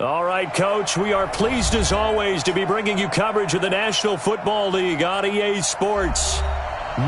All right, Coach, we are pleased as always to be bringing you coverage of the National Football League on EA Sports.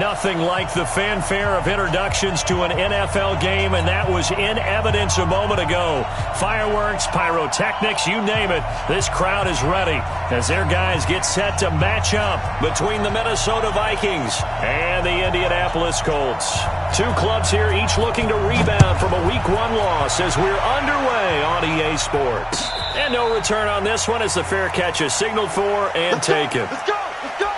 Nothing like the fanfare of introductions to an NFL game, and that was in evidence a moment ago. Fireworks, pyrotechnics, you name it, this crowd is ready as their guys get set to match up between the Minnesota Vikings and the Indianapolis Colts. Two clubs here, each looking to rebound from a Week 1 loss as we're underway on EA Sports. And no return on this one as the fair catch is signaled for and taken. Let's go! Let's go!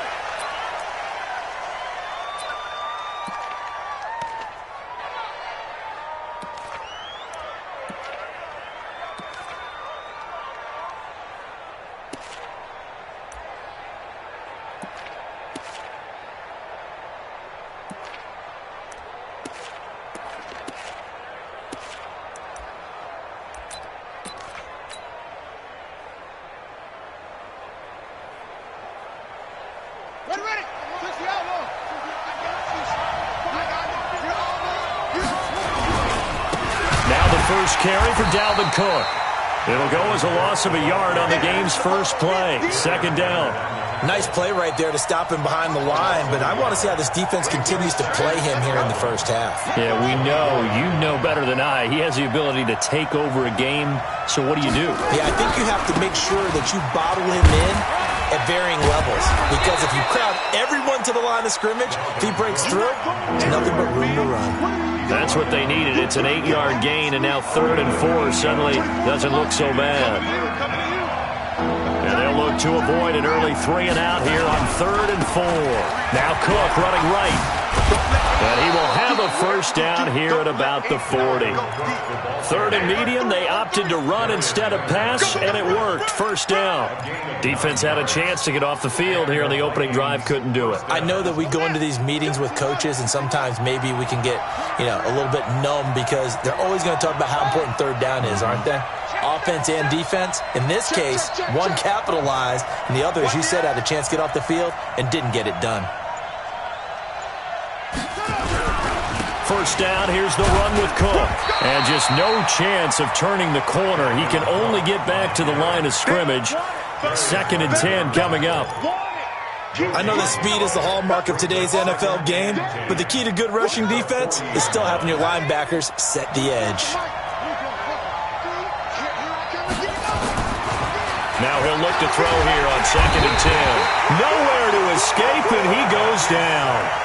First carry for Dalvin Cook. It'll go as a loss of a yard on the game's first play. Second down. Nice play right there to stop him behind the line, but I want to see how this defense continues to play him here in the first half. Yeah, we know. You know better than I. He has the ability to take over a game, so what do you do? Yeah, I think you have to make sure that you bottle him in at varying levels, because if you crowd everyone to the line of scrimmage, if he breaks through, there's nothing but room to run. That's what they needed. It's an 8-yard gain, and now 3rd and 4 suddenly doesn't look so bad. And they'll look to avoid an early 3 and out here on 3rd and 4. Now Cook running right. And he will have a first down here at about the 40. 3rd and medium, they opted to run instead of pass, and it worked. First down. Defense had a chance to get off the field here on the opening drive, couldn't do it. I know that we go into these meetings with coaches, and sometimes maybe we can get, a little bit numb because they're always going to talk about how important third down is, aren't they? Offense and defense. In this case, one capitalized, and the other, as you said, had a chance to get off the field and didn't get it done. First down, here's the run with Cook. And just no chance of turning the corner. He can only get back to the line of scrimmage. 2nd and 10 coming up. I know that speed is the hallmark of today's NFL game, but the key to good rushing defense is still having your linebackers set the edge. Now he'll look to throw here on 2nd and 10. Nowhere to escape, and he goes down.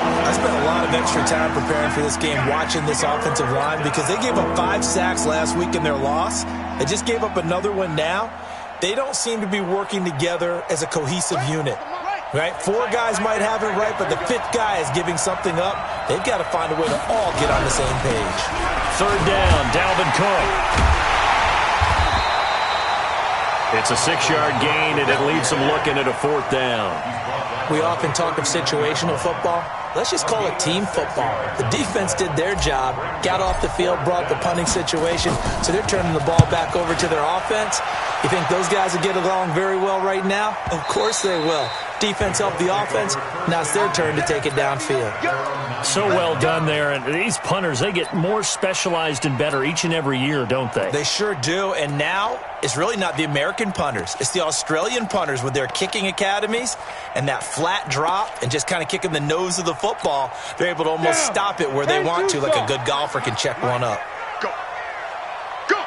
I spent a lot of extra time preparing for this game watching this offensive line because they gave up 5 sacks last week in their loss. They just gave up another one now. They don't seem to be working together as a cohesive unit, right? 4 guys might have it right, but the 5th guy is giving something up. They've got to find a way to all get on the same page. 3rd down, Dalvin Cook. It's a 6-yard gain, and it leaves them looking at a 4th down. We often talk of situational football. Let's just call it team football. The defense did their job, got off the field, brought the punting situation, so they're turning the ball back over to their offense. You think those guys will get along very well right now? Of course they will. Defense helped the offense. Now it's their turn to take it downfield. So well done there. And these punters, they get more specialized and better each and every year, don't they? They sure do. And now it's really not the American punters. It's the Australian punters with their kicking academies and that flat drop and just kind of kicking the nose of the football. They're able to almost stop it where they want to, like a good golfer can check one up. Go. Go.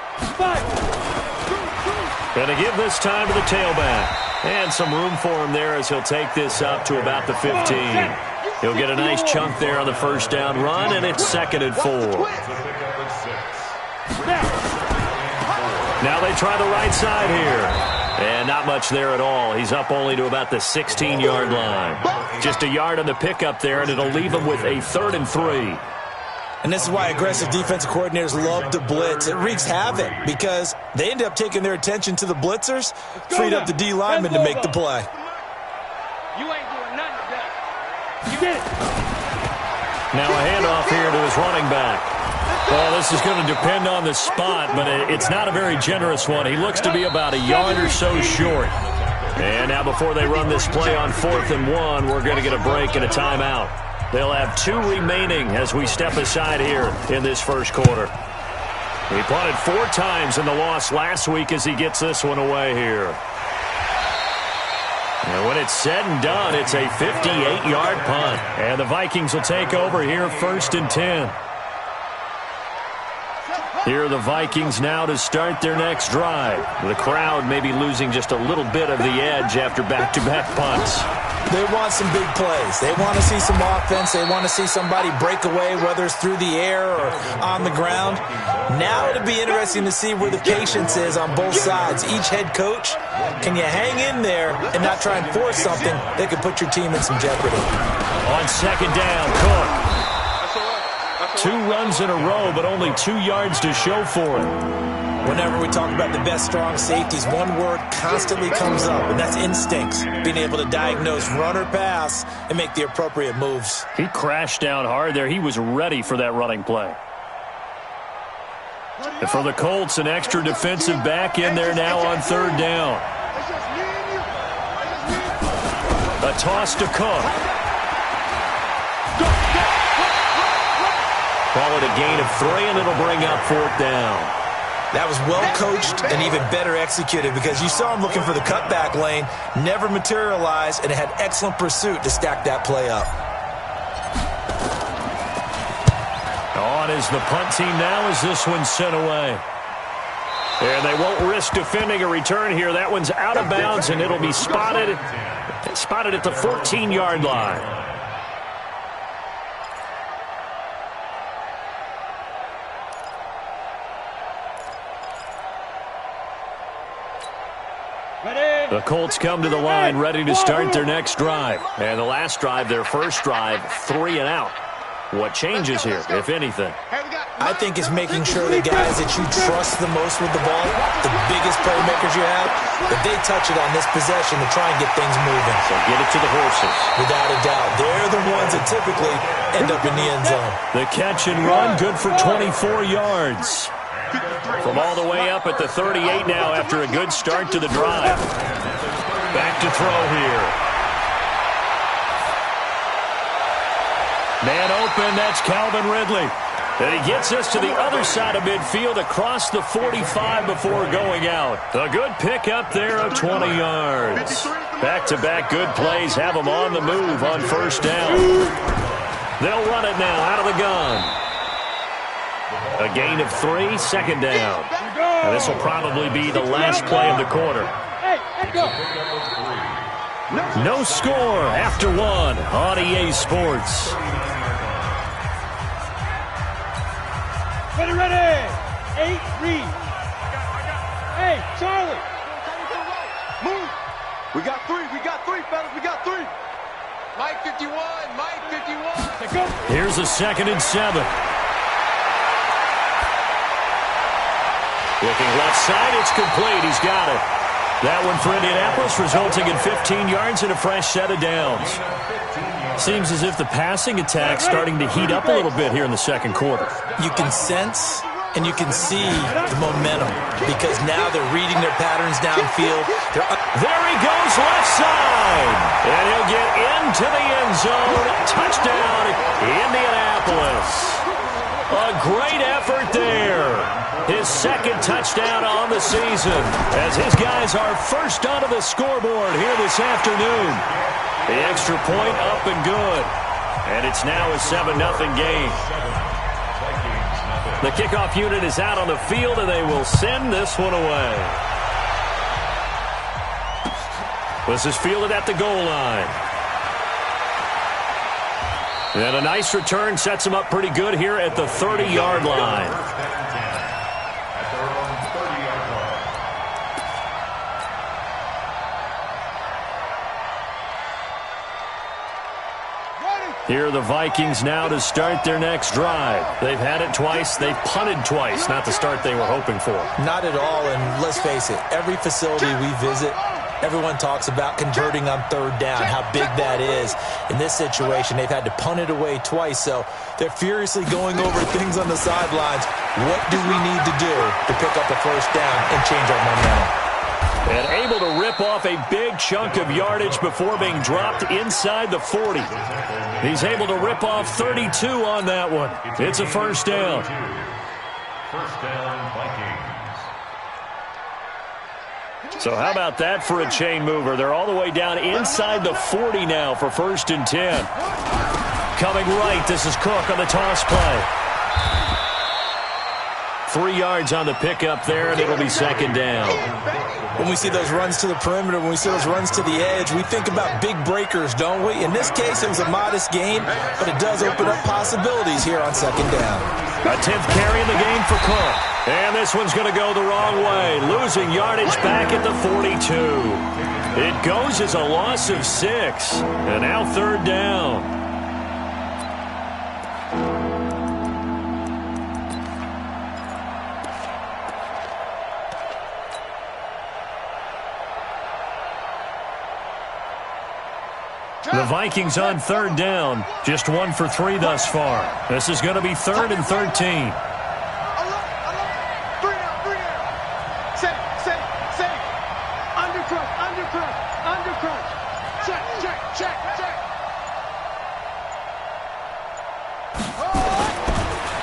Going to give this time to the tailback. And some room for him there as he'll take this up to about the 15. He'll get a nice chunk there on the first down run, and it's 2nd and 4. Now they try the right side here. And not much there at all. He's up only to about the 16-yard line. Just a yard on the pickup there, and it'll leave him with a 3rd and 3. And this is why aggressive defensive coordinators love to blitz. It wreaks havoc because they end up taking their attention to the blitzers, freed up the D lineman to make the play. You ain't doing nothing today. You did it. Now a handoff here to his running back. Well, this is going to depend on the spot, but it's not a very generous one. He looks to be about a yard or so short. And now before they run this play on 4th and 1, we're going to get a break and a timeout. They'll have 2 remaining as we step aside here in this first quarter. He punted 4 times in the loss last week as he gets this one away here. And when it's said and done, it's a 58-yard punt. And the Vikings will take over here 1st and 10. Here are the Vikings now to start their next drive. The crowd may be losing just a little bit of the edge after back-to-back punts. They want some big plays. They want to see some offense. They want to see somebody break away, whether it's through the air or on the ground. Now it'll be interesting to see where the patience is on both sides. Each head coach, can you hang in there and not try and force something that could put your team in some jeopardy? On 2nd down, Cook. 2 runs in a row, but only 2 yards to show for it. Whenever we talk about the best strong safeties, one word constantly comes up, and that's instincts. Being able to diagnose run or pass and make the appropriate moves. He crashed down hard there. He was ready for that running play. And for the Colts, an extra defensive back in there now on 3rd down. A toss to Cook. Call it a gain of 3, and it'll bring up 4th down. That was well coached and even better executed because you saw him looking for the cutback lane, never materialized, and it had excellent pursuit to stack that play up. On is the punt team now as this one's sent away. And they won't risk defending a return here. That one's out of bounds, and it'll be spotted at the 14-yard line. The Colts come to the line ready to start their next drive. And the last drive, their first drive, 3 and out. What changes here, if anything? I think it's making sure the guys that you trust the most with the ball, the biggest playmakers you have, that they touch it on this possession to try and get things moving. So get it to the horses. Without a doubt. They're the ones that typically end up in the end zone. The catch and run, good for 24 yards. From all the way up at the 38 now after a good start to the drive. Back to throw here. Man open, that's Calvin Ridley. And he gets us to the other side of midfield across the 45 before going out. A good pickup there of 20 yards. Back-to-back good plays have them on the move on 1st down. They'll run it now out of the gun. A gain of 3, 2nd down. And this will probably be the last play of the quarter. No score after 1 on EA Sports. Ready. 8, read. Hey, Charlie. Move. We got 3, fellas, we got 3. Mike 51. Let's go. Here's a 2nd and 7. Looking left side, it's complete. He's got it. That one for Indianapolis, resulting in 15 yards and a fresh set of downs. Seems as if the passing attack's starting to heat up a little bit here in the 2nd quarter. You can sense and you can see the momentum because now they're reading their patterns downfield. There he goes left side. And he'll get into the end zone. Touchdown, Indianapolis. A great effort there. His 2nd touchdown on the season as his guys are first onto the scoreboard here this afternoon. The extra point up and good. And it's now a 7-0 game. The kickoff unit is out on the field, and they will send this one away. This is fielded at the goal line. And a nice return sets him up pretty good here at the 30-yard line. Here are the Vikings now to start their next drive. They've had it twice. They've punted twice. Not the start they were hoping for. Not at all, and let's face it, every facility we visit, everyone talks about converting on 3rd down, how big that is. In this situation, they've had to punt it away twice, so they're furiously going over things on the sidelines. What do we need to do to pick up a 1st down and change our momentum? And able to rip off a big chunk of yardage before being dropped inside the 40. He's able to rip off 32 on that one. It's a 1st down. First down, Vikings. So how about that for a chain mover? They're all the way down inside the 40 now for 1st and 10. Coming right, this is Cook on the toss play. 3 yards on the pickup there, and it'll be 2nd down. When we see those runs to the perimeter, when we see those runs to the edge, we think about big breakers, don't we? In this case, it was a modest gain, but it does open up possibilities here on 2nd down. A 10th carry in the game for Cook. And this one's going to go the wrong way, losing yardage back at the 42. It goes as a loss of 6, and now 3rd down. The Vikings on 3rd down, just 1 for 3 thus far. This is going to be 3rd and 13.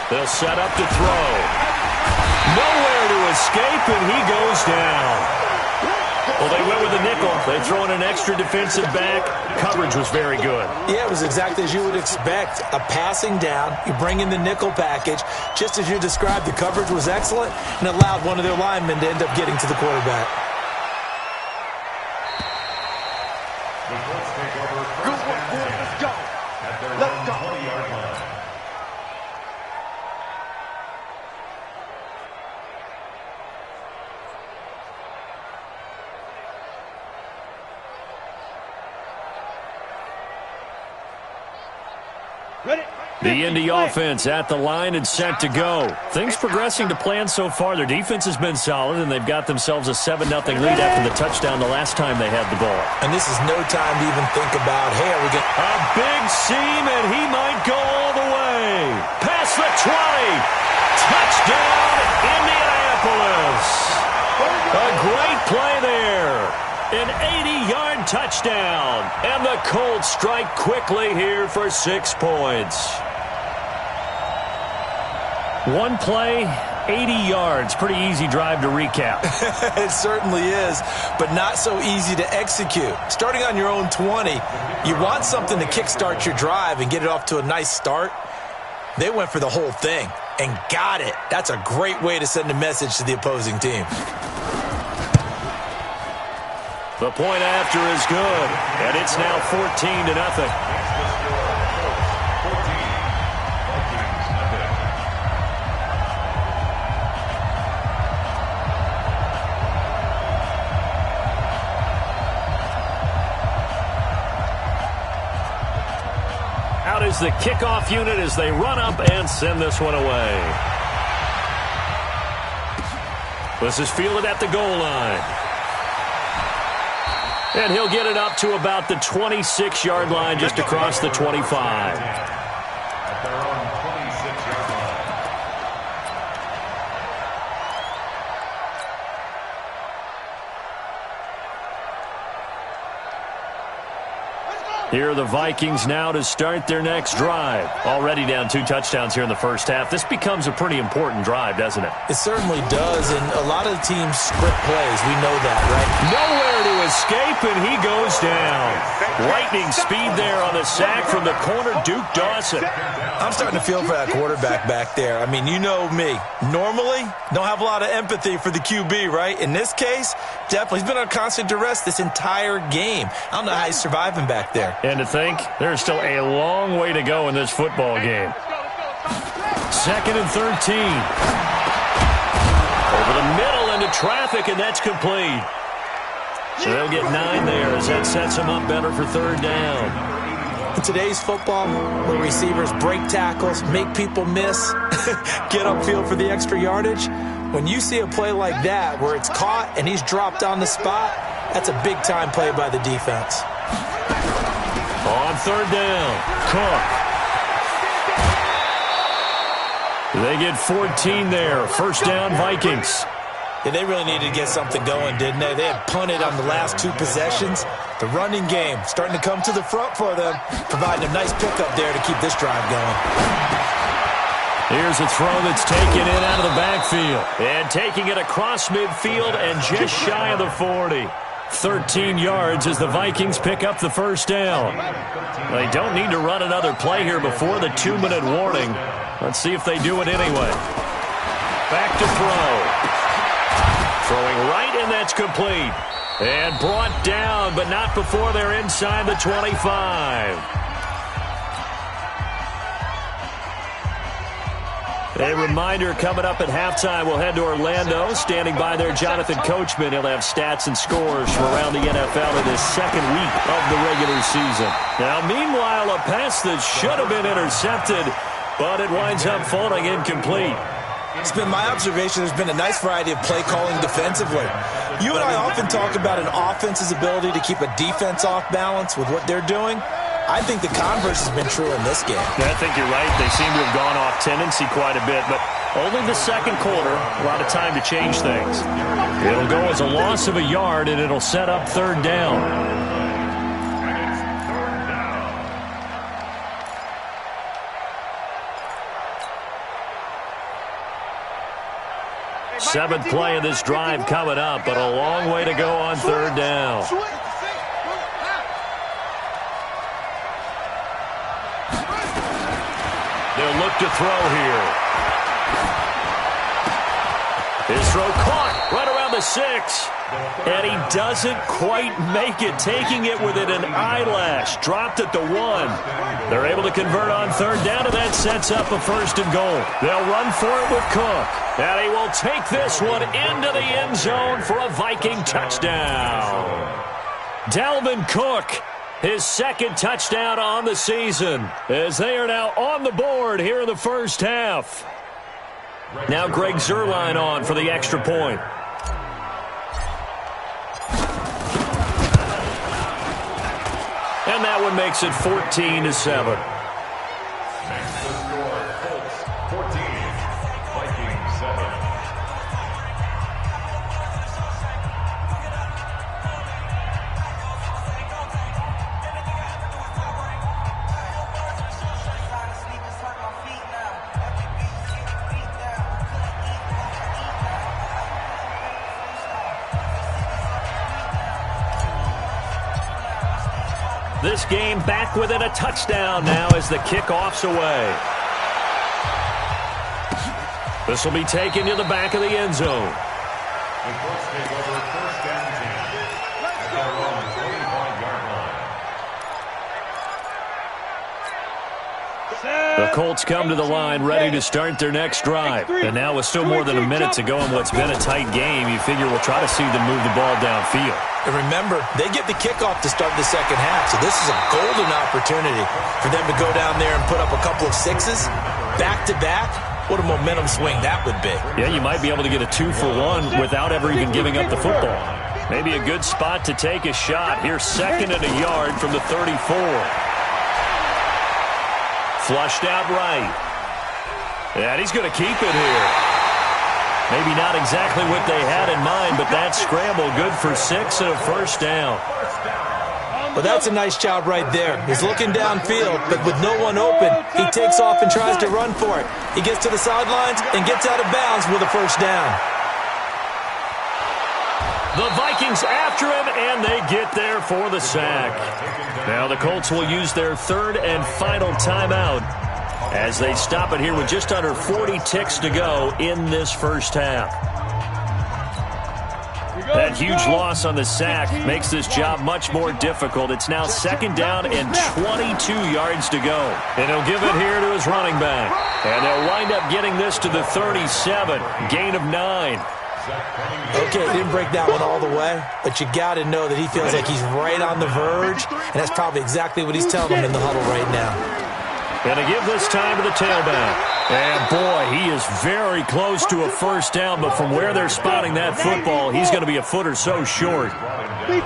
They'll set up to throw. Nowhere to escape, and he goes down. Well, they went with a nickel. They throw in an extra defensive back. Coverage was very good. Yeah, it was exactly as you would expect. A passing down. You bring in the nickel package. Just as you described, the coverage was excellent and allowed one of their linemen to end up getting to the quarterback. Good work, boys. Let's go. Let's go. The Indy offense at the line and set to go. Things progressing to plan so far. Their defense has been solid, and they've got themselves a 7-0 lead after the touchdown the last time they had the ball. And this is no time to even think about, hey, are we going to... A big seam, and he might go all the way. Past the 20. Touchdown, Indianapolis. A great play there. An 80-yard touchdown. And the Colts strike quickly here for 6 points. One play, 80 yards. Pretty easy drive to recap. It certainly is, but not so easy to execute. Starting on your own 20, you want something to kickstart your drive and get it off to a nice start. They went for the whole thing and got it. That's a great way to send a message to the opposing team. The point after is good, and it's now 14-0. Out is the kickoff unit as they run up and send this one away. This is fielded at the goal line. And he'll get it up to about the 26-yard line, just across the 25. Here are the Vikings now to start their next drive. Already down 2 touchdowns here in the first half. This becomes a pretty important drive, doesn't it? It certainly does, and a lot of the teams script plays. We know that, right? Nowhere to escape, and he goes down. Lightning speed there on the sack from the corner, Duke Dawson. I'm starting to feel for that quarterback back there. I mean, you know me. Normally, don't have a lot of empathy for the QB, right? In this case, definitely. He's been on constant duress this entire game. I don't know how he's surviving back there. And to think, there's still a long way to go in this football game. 2nd and 13. Over the middle into traffic, and that's complete. So they'll get 9 there as that sets them up better for 3rd down. In today's football, where receivers break tackles, make people miss, get upfield for the extra yardage, when you see a play like that where it's caught and he's dropped on the spot, that's a big-time play by the defense. On 3rd down, Cook. They get 14 there. 1st down, Vikings. Yeah, they really needed to get something going, didn't they? They had punted on the last 2 possessions. The running game starting to come to the front for them, providing a nice pickup there to keep this drive going. Here's a throw that's taken in out of the backfield. And taking it across midfield and just shy of the 40. 13 yards as the Vikings pick up the first down. They don't need to run another play here before the 2-minute warning. Let's see if they do it anyway. Back to throw. Throwing right, and that's complete. And brought down, but not before they're inside the 25. A reminder, coming up at halftime, we'll head to Orlando. Standing by there, Jonathan Coachman. He'll have stats and scores from around the NFL in his second week of the regular season. Now, meanwhile, a pass that should have been intercepted, but it winds up falling incomplete. It's been my observation there's been a nice variety of play calling defensively. You and I often talk about an offense's ability to keep a defense off balance with what they're doing. I think the converse has been true in this game. Yeah, I think you're right. They seem to have gone off tendency quite a bit, but only the second quarter, a lot of time to change things. It'll go as a loss of a yard, and it'll set up third down. Seventh play of this drive coming up, but a long way to go on third down. They'll look to throw here. His throw caught right around the 6. And he doesn't quite make it, taking it within an eyelash. Dropped at the 1. They're able to convert on third down, and that sets up a first and goal. They'll run for it with Cook. And he will take this one into the end zone for a Viking touchdown. Dalvin Cook, his second touchdown on the season, as they are now on the board here in the first half. Now Greg Zuerlein on for the extra point. And that one makes it 14-7. This game back within a touchdown now as the kickoff's away. This will be taken to the back of the end zone. The Colts come to the line ready to start their next drive. And now with still more than a minute to go in what's been a tight game, you figure we'll try to see them move the ball downfield. And remember, they get the kickoff to start the second half, so this is a golden opportunity for them to go down there and put up a couple of sixes back-to-back. What a momentum swing that would be. Yeah, you might be able to get a 2-for-1 without ever even giving up the football. Maybe a good spot to take a shot. Here's second and a yard from the 34. Flushed out right. And he's going to keep it here. Maybe not exactly what they had in mind, but that scramble good for 6 and a first down. Well, that's a nice job right there. He's looking downfield, but with no one open, he takes off and tries to run for it. He gets to the sidelines and gets out of bounds with a first down. The Vikings after him, and they get there for the sack. Now the Colts will use their third and final timeout as they stop it here with just under 40 ticks to go in this first half. That huge loss on the sack makes this job much more difficult. It's now second down and 22 yards to go. And he'll give it here to his running back. And they'll wind up getting this to the 37, gain of 9. Okay, he didn't break that one all the way, but you got to know that he feels like he's right on the verge, and that's probably exactly what he's telling them in the huddle right now. Going to give this time to the tailback. And, boy, he is very close to a first down, but from where they're spotting that football, he's going to be a foot or so short. And,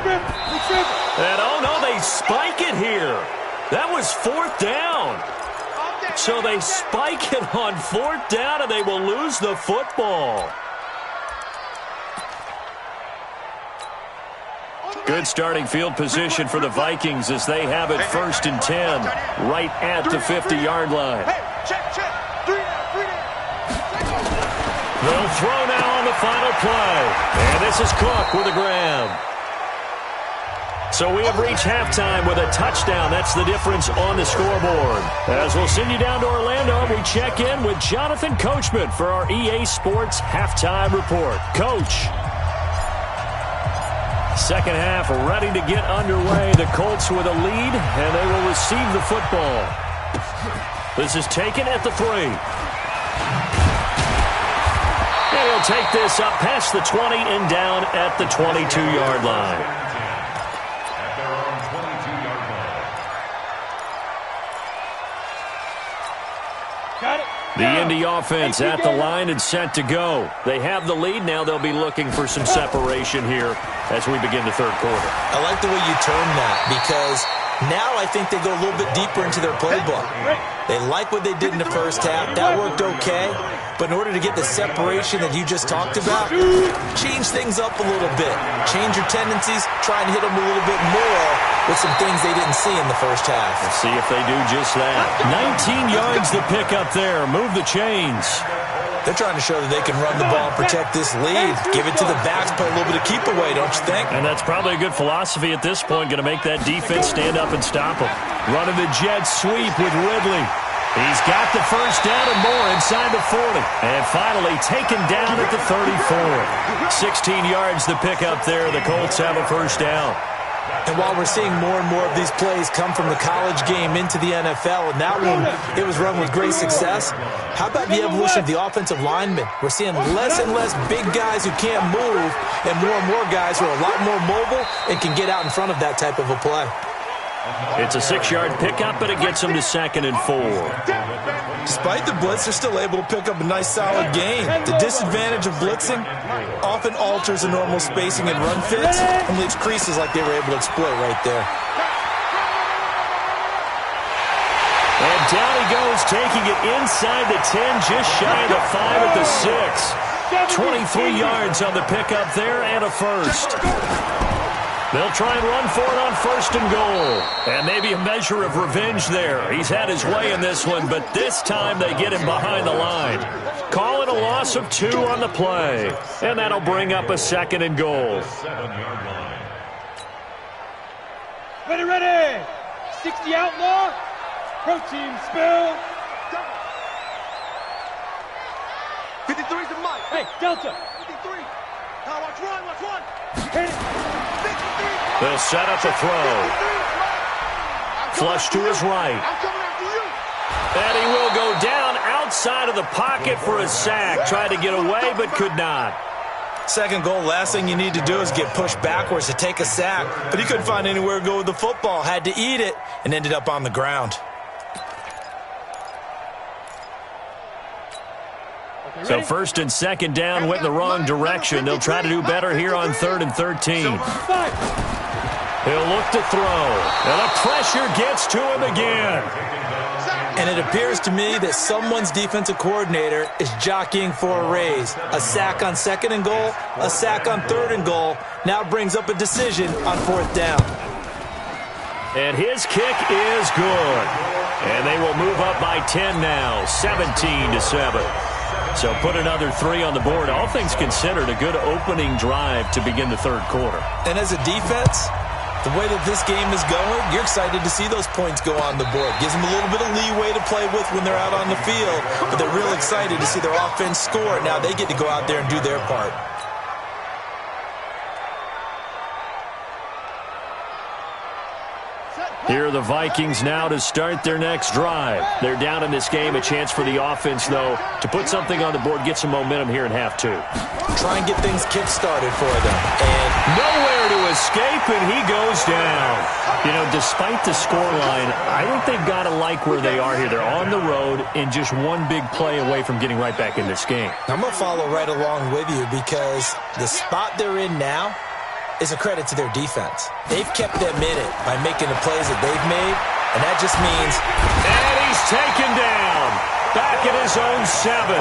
oh, no, they spike it here. That was fourth down. So they spike it on fourth down, and they will lose the football. Good starting field position for the Vikings as they have it first and 10 right at the 50-yard line. Hey, check. 3 down. throw now on the final play. And this is Cook with a grab. So we have reached halftime with a touchdown. That's the difference on the scoreboard. As we'll send you down to Orlando, we check in with Jonathan Coachman for our EA Sports Halftime Report. Coach. Second half ready to get underway. The Colts with a lead, and they will receive the football. This is taken at the 3. And he'll take this up past the 20 and down at the 22-yard line. The Indy offense at the line and set to go. They have the lead. Now they'll be looking for some separation here as we begin the third quarter. I like the way you term that because now I think they go a little bit deeper into their playbook. They like what they did in the first half. That worked okay. But in order to get the separation that you just talked about, change things up a little bit. Change your tendencies. Try and hit them a little bit more with some things they didn't see in the first half. Let's see if they do just that. 19 yards to pick up there. Move the chains. They're trying to show that they can run the ball and protect this lead. Give it to the backs, play a little bit of keep away, don't you think? And that's probably a good philosophy at this point. Going to make that defense stand up and stop them. Running the jet sweep with Ridley. He's got the first down and more inside the 40. And finally taken down at the 34. 16 yards to pick up there. The Colts have a first down. And while we're seeing more and more of these plays come from the college game into the NFL, and that one, it was run with great success, how about the evolution of the offensive linemen? We're seeing less and less big guys who can't move and more guys who are a lot more mobile and can get out in front of that type of a play. It's a 6-yard pickup, but it gets them to 2nd and 4. Despite the blitz, they're still able to pick up a nice, solid gain. The disadvantage of blitzing often alters the normal spacing and run fits and leaves creases like they were able to exploit right there. And down he goes, taking it inside the 10, just shy of the 5 at the 6. 23 yards on the pickup there and a first. They'll try and run for it on 1st and goal. And maybe a measure of revenge there. He's had his way in this one, but this time they get him behind the line. Call it a loss of 2 on the play. And that'll bring up a 2nd and goal. Ready. 60 outlaw. Protein spill. 53's the mic. Hey, Delta. 53. Now watch one. Hit it. They'll set up a throw. Flush to his right. I'm coming after you. And he will go down outside of the pocket for a sack. Tried to get away, but could not. 2nd goal, last thing you need to do is get pushed backwards to take a sack. But he couldn't find anywhere to go with the football. Had to eat it and ended up on the ground. So 1st and 2nd down went in the wrong direction. They'll try to do better here on 3rd and 13. He'll look to throw. And the pressure gets to him again. And it appears to me that someone's defensive coordinator is jockeying for a raise. A sack on 2nd and goal, a sack on 3rd and goal. Now brings up a decision on 4th down. And his kick is good. And they will move up by 10 now, 17-7. So put another 3 on the board. All things considered, a good opening drive to begin the third quarter. And as a defense, the way that this game is going, you're excited to see those points go on the board. Gives them a little bit of leeway to play with when they're out on the field. But they're real excited to see their offense score. Now they get to go out there and do their part. Here are the Vikings now to start their next drive. They're down in this game. A chance for the offense, though, to put something on the board, get some momentum here in half 2. Try and get things kick-started for them. And nowhere to escape, and he goes down. You know, despite the scoreline, I think they've got to like where they are here. They're on the road and just one big play away from getting right back in this game. I'm going to follow right along with you because the spot they're in now is a credit to their defense. They've kept them in it by making the plays that they've made, and that just means... And he's taken down, back at his own 7.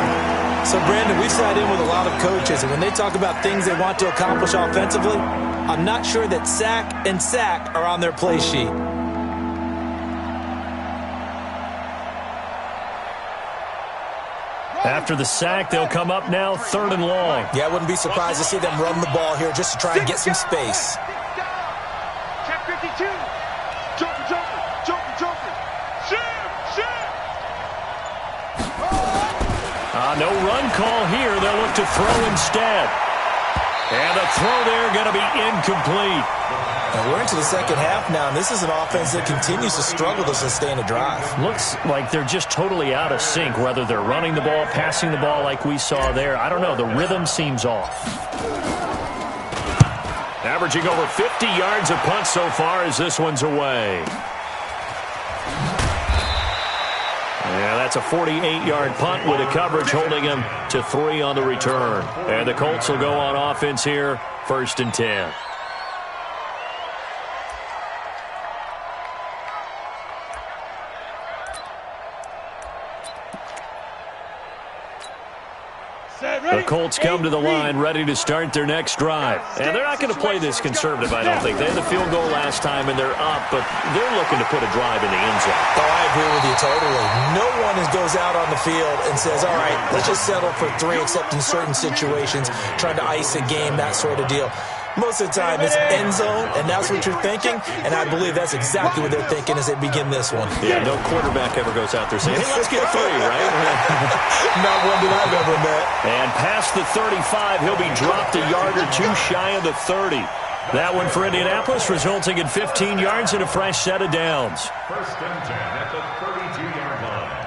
So, Brandon, we've sat in with a lot of coaches, and when they talk about things they want to accomplish offensively, I'm not sure that sack and sack are on their play sheet. After the sack, they'll come up now 3rd and long. Yeah, I wouldn't be surprised to see them run the ball here just to try and get some space. Check 52. Joker. Shim. No run call here. They'll look to throw instead. And the throw there going to be incomplete. And we're into the second half now, and this is an offense that continues to struggle to sustain a drive. Looks like they're just totally out of sync, whether they're running the ball, passing the ball like we saw there. I don't know. The rhythm seems off. Averaging over 50 yards a punt so far as this one's away. Yeah, that's a 48-yard punt with a coverage holding him to 3 on the return. And the Colts will go on offense here, 1st and 10. The Colts come to the line ready to start their next drive. And they're not going to play this conservative, I don't think. They had the field goal last time, and they're up, but they're looking to put a drive in the end zone. Oh, I agree with you totally. No one goes out on the field and says, all right, let's just settle for 3, except in certain situations, trying to ice a game, that sort of deal. Most of the time, it's end zone, and that's what you're thinking, and I believe that's exactly what they're thinking as they begin this one. Yeah, no quarterback ever goes out there saying, hey, let's get 3, right? Not one that I've ever met. And past the 35, he'll be dropped a yard or 2 shy of the 30. That one for Indianapolis, resulting in 15 yards and a fresh set of downs. 1st and 10 at the 32-yard line.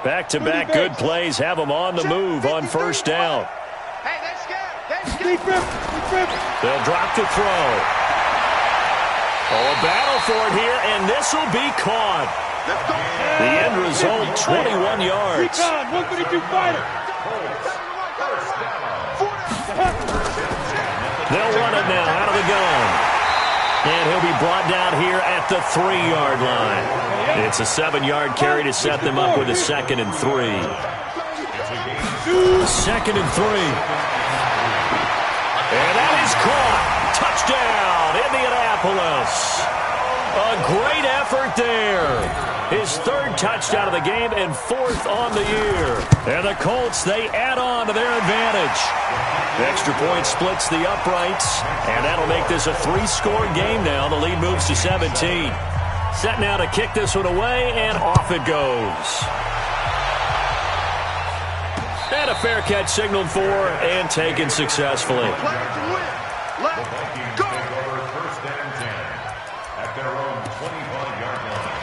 Back-to-back good plays have them on the move on 1st down. Hey, that's good. They'll drop to throw. Oh, a battle for it here, and this will be caught. The end result, 21 yards. 132 fighter. They'll run it now out of the gun. And he'll be brought down here at the 3-yard line. It's a 7-yard carry to set them up with a 2nd and 3. 2nd and 3. And that is caught. Touchdown, Indianapolis. A great effort there. His 3rd touchdown of the game and 4th on the year. And the Colts, they add on to their advantage. Extra point splits the uprights, and that'll make this a 3-score game now. The lead moves to 17. Set now to kick this one away, and off it goes. And a fair catch signaled for and taken successfully. Vikings take over 1st and 10 at their own 25-yard line.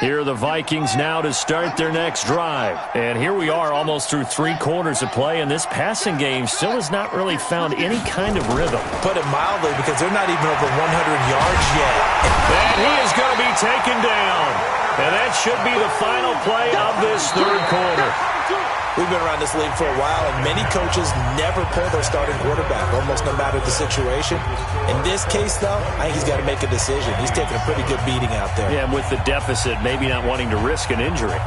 Here are the Vikings now to start their next drive. And here we are almost through 3 quarters of play, and this passing game still has not really found any kind of rhythm. Put it mildly, because they're not even over 100 yards yet. And he is going to be taken down. And that should be the final play of this 3rd quarter. We've been around this league for a while, and many coaches never pull their starting quarterback, almost no matter the situation. In this case, though, I think he's got to make a decision. He's taking a pretty good beating out there. Yeah, and with the deficit, maybe not wanting to risk an injury.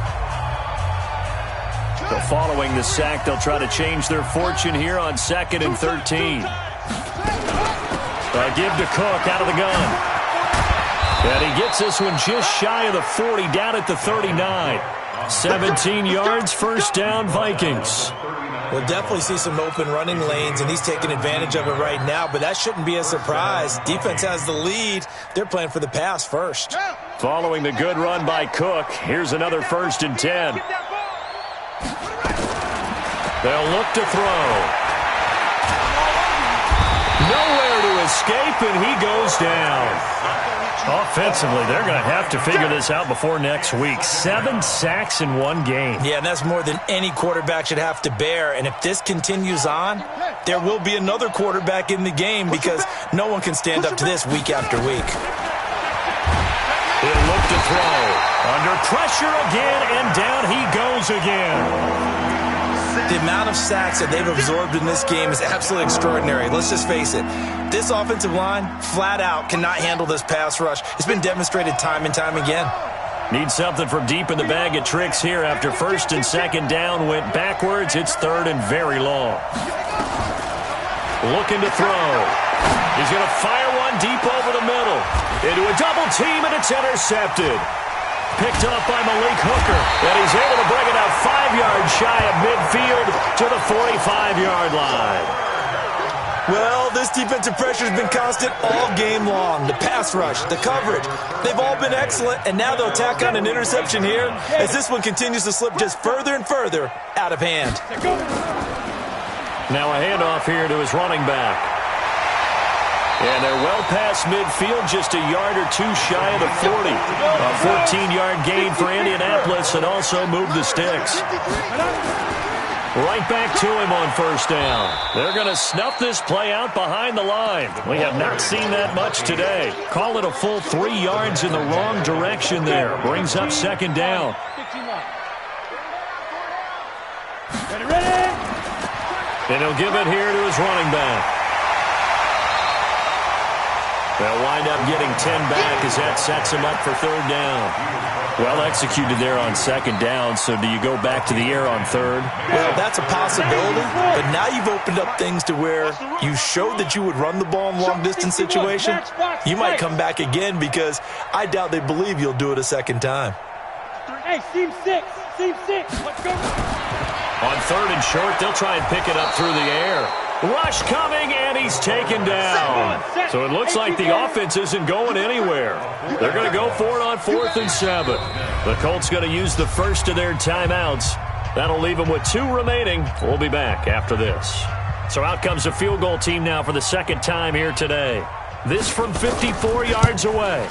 So following the sack, they'll try to change their fortune here on 2nd and 13. Give to Cook out of the gun. And he gets this one just shy of the 40, down at the 39. 17 yards, 1st down, Vikings. We'll definitely see some open running lanes, and he's taking advantage of it right now, but that shouldn't be a surprise. Defense has the lead. They're playing for the pass first. Following the good run by Cook, here's another 1st and 10. They'll look to throw. Nowhere to escape, and he goes down. Offensively, they're going to have to figure this out before next week. 7 sacks in 1 game. Yeah, and that's more than any quarterback should have to bear. And if this continues on, there will be another quarterback in the game, because no one can stand up to this week after week. He'll look to throw. Under pressure again, and down he goes again. The amount of sacks that they've absorbed in this game is absolutely extraordinary. Let's just face it. This offensive line, flat out, cannot handle this pass rush. It's been demonstrated time and time again. Need something from deep in the bag of tricks here after first and second down went backwards. It's third and very long. Looking to throw. He's going to fire one deep over the middle. Into a double team, and it's intercepted. Picked up by Malik Hooker, and he's able to bring it out 5 yards shy of midfield to the 45-yard line. Well, this defensive pressure has been constant all game long. The pass rush, the coverage, they've all been excellent, and now they'll tack on an interception here as this one continues to slip just further and further out of hand. Now a handoff here to his running back. And they're well past midfield, just a yard or two shy of the 40. A 14-yard gain for Indianapolis, and also move the sticks. Right back to him on first down. They're going to snuff this play out behind the line. We have not seen that much today. Call it a full 3 yards in the wrong direction there. Brings up second down. And he'll give it here to his running back. They'll wind up getting 10 back as that sets him up for third down. Well executed there on second down, so do you go back to the air on third? Well, that's a possibility, but now you've opened up things to where you showed that you would run the ball in long-distance situation. You might come back again because I doubt they believe you'll do it a second time. Hey, seam six, let's go. On third and short, they'll try and pick it up through the air. Rush coming, and he's taken down. So it looks like the offense isn't going anywhere. They're going to go for it on 4th and 7. The Colts going to use the first of their timeouts. That'll leave them with 2 remaining. We'll be back after this. So out comes the field goal team now for the second time here today. This from 54 yards away.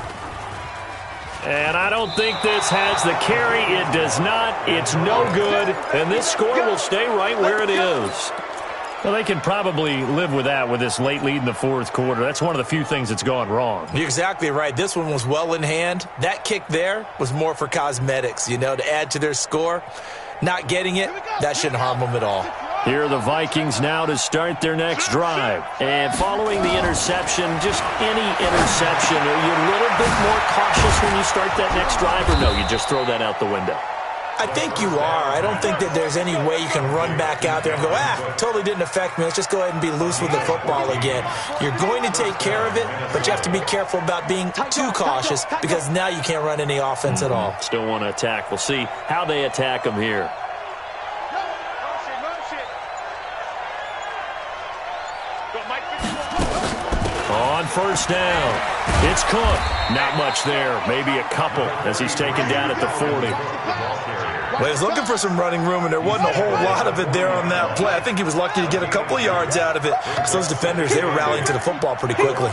And I don't think this has the carry. It does not. It's no good. And this score will stay right where it is. Well, they can probably live with that with this late lead in the fourth quarter. That's one of the few things that's gone wrong. You're exactly right. This one was well in hand. That kick there was more for cosmetics, you know, to add to their score. Not getting it, that shouldn't harm them at all. Here are the Vikings now to start their next drive. And following the interception, just any interception, are you a little bit more cautious when you start that next drive, or no, you just throw that out the window? I think you are. I don't think that there's any way you can run back out there and go, totally didn't affect me. Let's just go ahead and be loose with the football again. You're going to take care of it, but you have to be careful about being too cautious because now you can't run any offense at all. Still want to attack. We'll see how they attack them here. On first down, it's Cook. Not much there, maybe a couple as he's taken down at the 40. Well, he was looking for some running room, and there wasn't a whole lot of it there on that play. I think he was lucky to get a couple yards out of it. So those defenders, they were rallying to the football pretty quickly.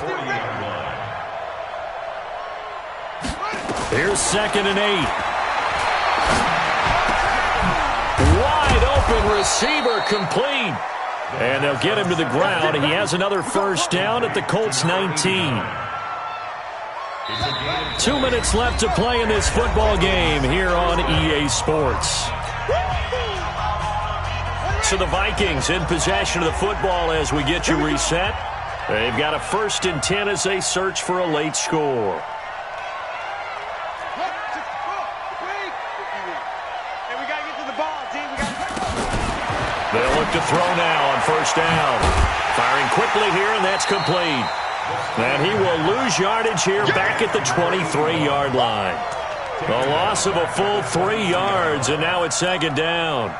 Here's 2nd and 8. Wide open receiver complete. And they'll get him to the ground. He has another first down at the Colts 19. 2 minutes left to play in this football game here on EA Sports. So the Vikings in possession of the football as we get you reset. They've got a 1st and 10 as they search for a late score. They'll look to throw now on first down. Firing quickly here, and that's complete. And he will lose yardage here back at the 23-yard line. A loss of a full 3 yards, and now it's 2nd down.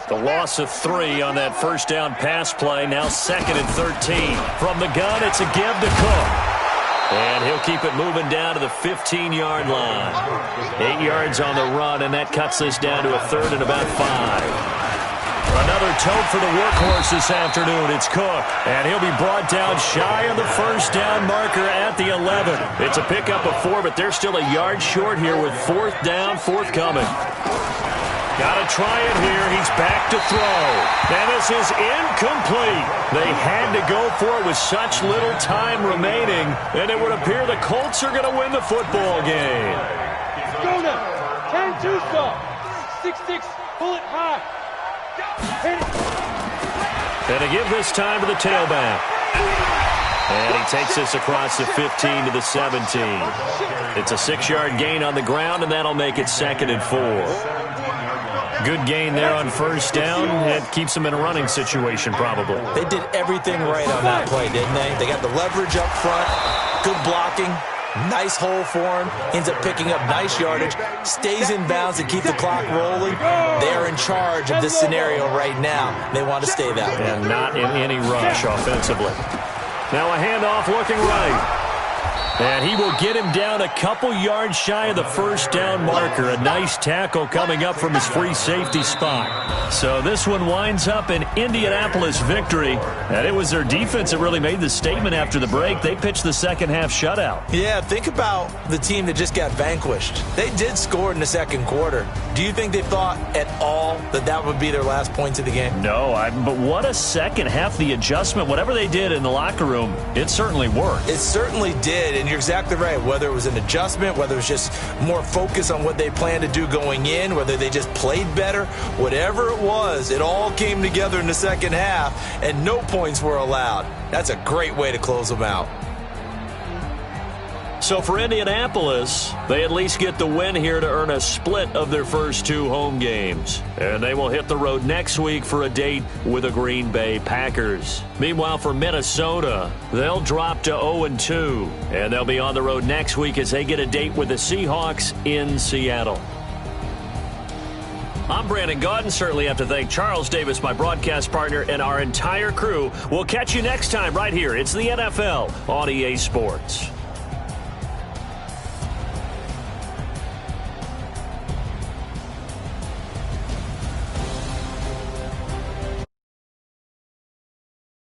The loss of 3 on that first down pass play. Now 2nd and 13. From the gun, it's a give to Cook. And he'll keep it moving down to the 15-yard line. 8 yards on the run, and that cuts this down to a 3rd and about 5. Another tote for the workhorse this afternoon. It's Cook, and he'll be brought down shy of the first down marker at the 11. It's a pickup of 4, but they're still a yard short here with 4th down, forthcoming. Got to try it here. He's back to throw. And this is incomplete. They had to go for it with such little time remaining, and it would appear the Colts are going to win the football game. Go now. 10-2 stop. 6-6. Pull it high. Hit it. And to give this time to the tailback. And he takes this across the 15 to the 17. It's a 6-yard gain on the ground, and that'll make it 2nd and 4. Good gain there on first down. It keeps them in a running situation, probably. They did everything right on that play, didn't they? They got the leverage up front, good blocking, nice hole for him, ends up picking up nice yardage, stays in bounds to keep the clock rolling. They are in charge of this scenario right now. They want to stay that way. And not in any rush offensively. Now a handoff looking right. And he will get him down a couple yards shy of the first down marker. A nice tackle coming up from his free safety spot. So this one winds up an Indianapolis victory. And it was their defense that really made the statement after the break. They pitched the second-half shutout. Yeah, think about the team that just got vanquished. They did score in the second quarter. Do you think they thought at all that that would be their last points of the game? No, but what a second half. The adjustment, whatever they did in the locker room, it certainly worked. It certainly did, and you're exactly right. Whether it was an adjustment, whether it was just more focus on what they planned to do going in, whether they just played better, whatever it was, it all came together in the second half, and no points were allowed. That's a great way to close them out. So for Indianapolis, they at least get the win here to earn a split of their first 2 home games. And they will hit the road next week for a date with the Green Bay Packers. Meanwhile, for Minnesota, they'll drop to 0-2. And they'll be on the road next week as they get a date with the Seahawks in Seattle. I'm Brandon Gaudin. Certainly have to thank Charles Davis, my broadcast partner, and our entire crew. We'll catch you next time right here. It's the NFL on EA Sports.